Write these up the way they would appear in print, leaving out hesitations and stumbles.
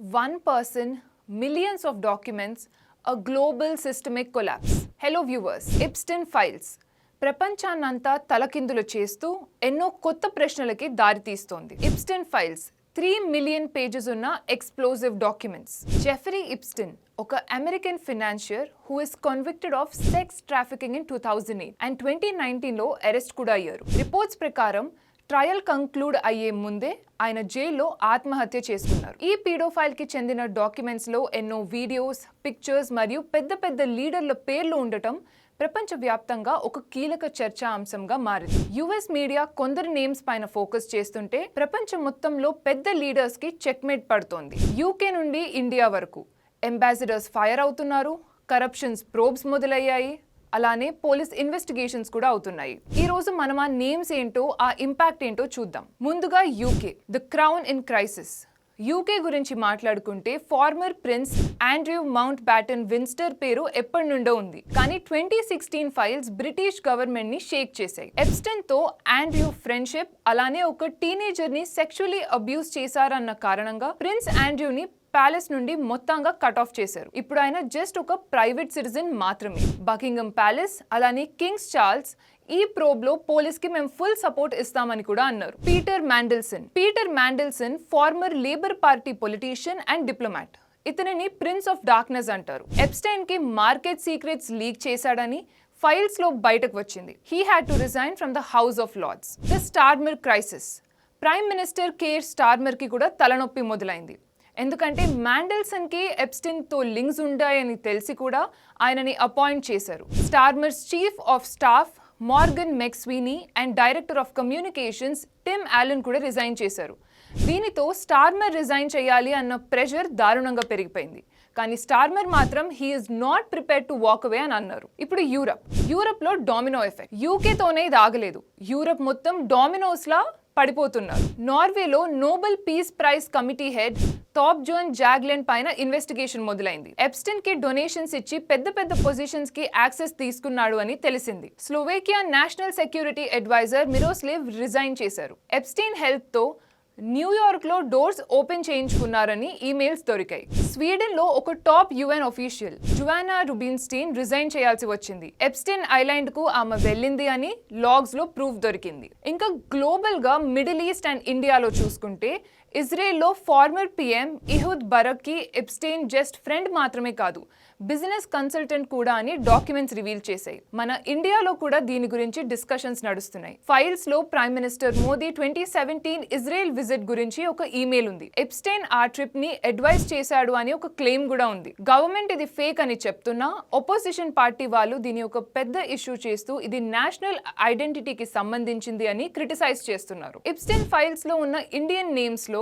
One person, millions of documents, a global systemic collapse. Hello viewers, Epstein Files. ప్రపంచాన్నంతా తలకిందులు చేస్తూ ఎన్నో కొత్త ప్రశ్నలకి దారితీస్తోంది. Epstein Files 3 million pages ఉన్న explosive documents. Jeffrey Epstein, ఒక American financier who is convicted of sex trafficking in 2008 and 2019లో arrest కూడా అయ్యారు. రిపోర్ట్స్ ప్రకారం ట్రయల్ కంక్లూడ్ అయ్యే ముందే ఆయన జైల్లో ఆత్మహత్య చేసుకున్నారు. ఈ పీడోఫైల్ కి చెందిన డాక్యుమెంట్స్ లో ఎన్నో వీడియోస్, పిక్చర్స్ మరియు పెద్ద పెద్ద లీడర్ల పేర్లు ఉండటం ప్రపంచవ్యాప్తంగా ఒక కీలక చర్చా అంశంగా మారింది. యుఎస్ మీడియా కొందరు నేమ్స్ పైన ఫోకస్ చేస్తుంటే ప్రపంచం మొత్తంలో పెద్ద లీడర్స్ కి చెక్మేట్ పడుతోంది. యూకే నుండి ఇండియా వరకు అంబాసిడర్స్ ఫైర్ అవుతున్నారు, కరప్షన్స్ ప్రోబ్స్ మొదలయ్యాయి, అలానే పోలీస్ ఇన్వెస్టిగేషన్స్ కూడా అవుతున్నాయి. ఈ రోజు మనం ఆ నేమ్స్ ఏంటో, ఆ ఇంపాక్ట్ ఏంటో చూద్దాం. ముందుగా UK, the crown in crisis. UK గురించి మాట్లాడుకుంటే former prince Andrew Mountbatten Windsor పేరు ఎప్పటి నుండో ఉంది. కానీ 2016 ఫైల్స్ బ్రిటిష్ గవర్నమెంట్ ని షేక్ చేశాయి. ఎప్స్టైన్ తో ఆండ్రూ ఫ్రెండ్షిప్, అలానే ఒక టీనేజర్ ని సెక్షువల్లీ అబ్యూస్ చేశారన్న కారణంగా ప్రిన్స్ ఆండ్రూని ప్యాలెస్ నుండి మొత్తంగా కట్ ఆఫ్ చేశారు. ఇప్పుడు ఆయన జస్ట్ ఒక ప్రైవేట్ సిటిజన్ మాత్రమే. బకింగమ్ ప్యాలెస్, అలానే కింగ్స్ చార్ల్స్ ఈ ప్రోబ్ లో పోలీస్ కి మేము ఫుల్ సపోర్ట్ ఇస్తామని కూడా అన్నారు. Peter Mandelson former Labour party politician and diplomat. ఇతనిని ప్రిన్స్ ఆఫ్ డార్క్నెస్ అంటారు. ఎప్స్టైన్ కి మార్కెట్ సీక్రెట్స్ లీక్ చేశాడని ఫైల్స్ లో బయటకు వచ్చింది. He had to resign from the House of Lords. The Starmer crisis. Prime minister Keir Starmer కి కూడా తలనొప్పి మొదలైంది. ఎందుకంటే మ్యాండెల్సన్ కి ఎప్స్టైన్ తో లింక్స్ ఉంటాయని తెలిసి కూడా ఆయనని అపాయింట్ చేశారు. Starmer's chief of staff Morgan McSweeney and director of communications Tim Allan కూడా రిజైన్ చేశారు. దీనితో స్టార్మర్ రిజైన్ చేయాలి అన్న ప్రెషర్ దారుణంగా పెరిగిపోయింది. కానీ స్టార్మర్ మాత్రం he is not prepared to walk away అని అన్నారు. ఇప్పుడు యూరప్ లో డామినో ఎఫెక్ట్. యూకేతోనే ఇది ఆగలేదు, యూరప్ మొత్తం డామినోస్ లా పడిపోతున్నారు. నార్వేలో Nobel peace prize committee head Thorbjorn Jagland పైన ఇన్వెస్టిగేషన్ మొదలైంది. ఎప్స్టైన్ కి డొనేషన్స్ ఇచ్చి పెద్ద పెద్ద పొజిషన్స్ కి యాక్సెస్ తీసుకున్నాడు అని తెలిసింది. Slovakia national security adviser Miroslav resign చేశారు. ఎప్స్టైన్ హెల్ప్ తో న్యూయార్క్ లో డోర్స్ ఓపెన్ చేయించుకున్నారని ఈమెయిల్స్ దొరికాయి. స్వీడన్ లో ఒక top UN official Joanna Rubinstein resign చేయాల్సి వచ్చింది. ఎప్స్టైన్ ఐలాండ్ కు ఆమె వెళ్ళింది అని లాగ్స్ లో ప్రూఫ్ దొరికింది. ఇంకా గ్లోబల్ గా మిడిల్ ఈస్ట్ అండ్ ఇండియాలో చూసుకుంటే ఇజ్రాయెల్లో ఫార్మర్ పిఎం ఇహుద్ బరక్ కి ఎప్స్టైన్ జస్ట్ ఫ్రెండ్ మాత్రమే కాదు, బిజినెస్ కన్సల్టెంట్ కూడా అని డాక్యుమెంట్స్ రివీల్ చేశాయి. మన ఇండియాలో కూడా దీని గురించి డిస్కషన్స్ నడుస్తున్నాయి. ఫైల్స్ లో prime minister Modi 2017 Israel visit గురించి ఒక ఈమెయిల్ ఉంది. ఎప్స్టైన్ ఆ ట్రిప్ ని అడ్వైజ్ చేశాడు అని ఒక క్లెయిమ్ కూడా ఉంది. గవర్నమెంట్ ఇది ఫేక్ అని చెప్తున్నా ఒపోజిషన్ పార్టీ వాళ్ళు దీని ఒక పెద్ద ఇష్యూ చేస్తూ ఇది నేషనల్ ఐడెంటిటీకి సంబంధించింది అని క్రిటిసైజ్ చేస్తున్నారు. ఎప్స్టైన్ ఫైల్స్ లో ఉన్న ఇండియన్ నేమ్స్ లో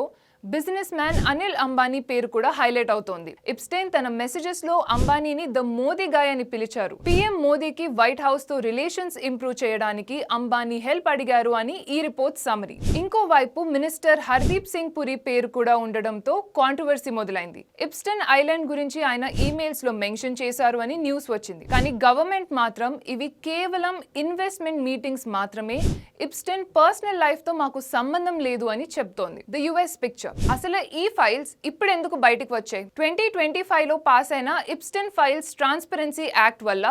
బిజినెస్ మ్యాన్ అనిల్ అంబానీ పేరు కూడా హైలైట్ అవుతోంది. ఎప్స్టైన్ తన మెసేజెస్ లో అంబానీని ద మోదీ గాయ్ అని పిలిచారు. పీఎం మోదీకి వైట్ హౌస్ తో రిలేషన్స్ ఇంప్రూవ్ చేయడానికి అంబానీ హెల్ప్ అడిగారు అని ఈ రిపోర్ట్ సమరీ. ఇంకోవైపు మినిస్టర్ హర్దీప్ సింగ్ పురి పేరు కూడా ఉండడంతో కాంట్రవర్సీ మొదలైంది. ఎప్స్టైన్ ఐలాండ్ గురించి ఆయన ఈమెయిల్స్ లో మెన్షన్ చేశారు అని న్యూస్ వచ్చింది. కానీ గవర్నమెంట్ మాత్రం ఇవి కేవలం ఇన్వెస్ట్మెంట్ మీటింగ్స్ మాత్రమే, ఎప్స్టైన్ పర్సనల్ లైఫ్ తో మాకు సంబంధం లేదు అని చెప్తోంది. The US picture. అసలు ఈ ఫైల్స్ ఇప్పుడు ఎందుకు బయటకు వచ్చాయి? 2025 లో పాస్ అయిన ఎప్స్టైన్ ఫైల్స్ ట్రాన్స్పరెన్సీ యాక్ట్ వల్ల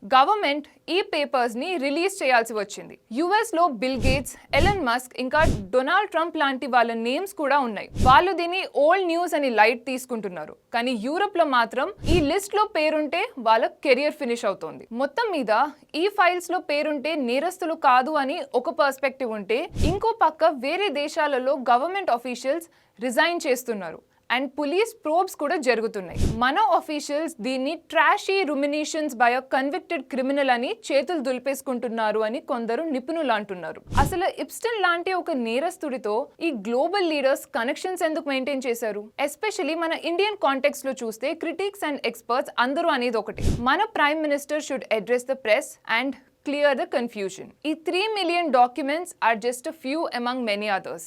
గవర్నమెంట్ ఈ పేపర్స్ ని రిలీజ్ చేయాల్సి వచ్చింది. యుఎస్ లో బిల్ గేట్స్, ఎలన్ మస్క్, ఇంకా డొనాల్డ్ ట్రంప్ లాంటి వాళ్ళ నేమ్స్ కూడా ఉన్నాయి. వాళ్ళు దీన్ని ఓల్డ్ న్యూస్ అని లైట్ తీసుకుంటున్నారు. కానీ యూరప్ లో మాత్రం ఈ లిస్ట్ లో పేరుంటే వాళ్ళ కెరియర్ ఫినిష్ అవుతోంది. మొత్తం మీద ఈ ఫైల్స్ లో పేరుంటే నేరస్తులు కాదు అని ఒక పర్స్పెక్టివ్ ఉంటే, ఇంకో పక్క వేరే దేశాలలో గవర్నమెంట్ ఆఫీషియల్స్ రిజైన్ చేస్తున్నారు అండ్ పోలీస్ ప్రోబ్స్ కూడా జరుగుతున్నాయి. మన ఆఫీషియల్స్ దీన్ని ట్రాషీ రుమినేషన్స్ బై అ కన్విక్టెడ్ క్రిమినల్ అని చేతులు దులిపేసుకుంటున్నారు అని కొందరు నిపుణులు అంటున్నారు. అసలు ఎప్స్టైన్ లాంటి ఒక నేరస్తుడితో ఈ గ్లోబల్ లీడర్స్ కనెక్షన్స్ ఎందుకు మెయింటైన్ చేశారు? ఎస్పెషల్లీ మన ఇండియన్ కాంటెక్స్ట్ లో చూస్తే క్రిటిక్స్ అండ్ ఎక్స్పర్ట్స్ అందరూ అనేది ఒకటి, మన prime minister should address the press and clear the confusion. ఈ 3 million documents are just a few among many others.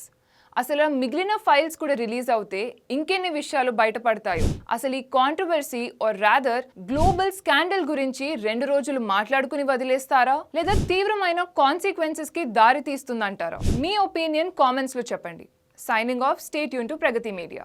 అసలు మిగిలిన ఫైల్స్ కూడా రిలీజ్ అవుతే ఇంకెన్ని విషయాలు బయటపడతాయో. అసలు ఈ controversy or rather global scandal గురించి 2 రోజులు మాట్లాడుకుని వదిలేస్తారా, లేదా తీవ్రమైన కాన్సిక్వెన్సెస్ కి దారి తీస్తుందంటారా? మీ ఒపీనియన్ కామెంట్స్ లో చెప్పండి. Signing off, stay tune to Pragati media.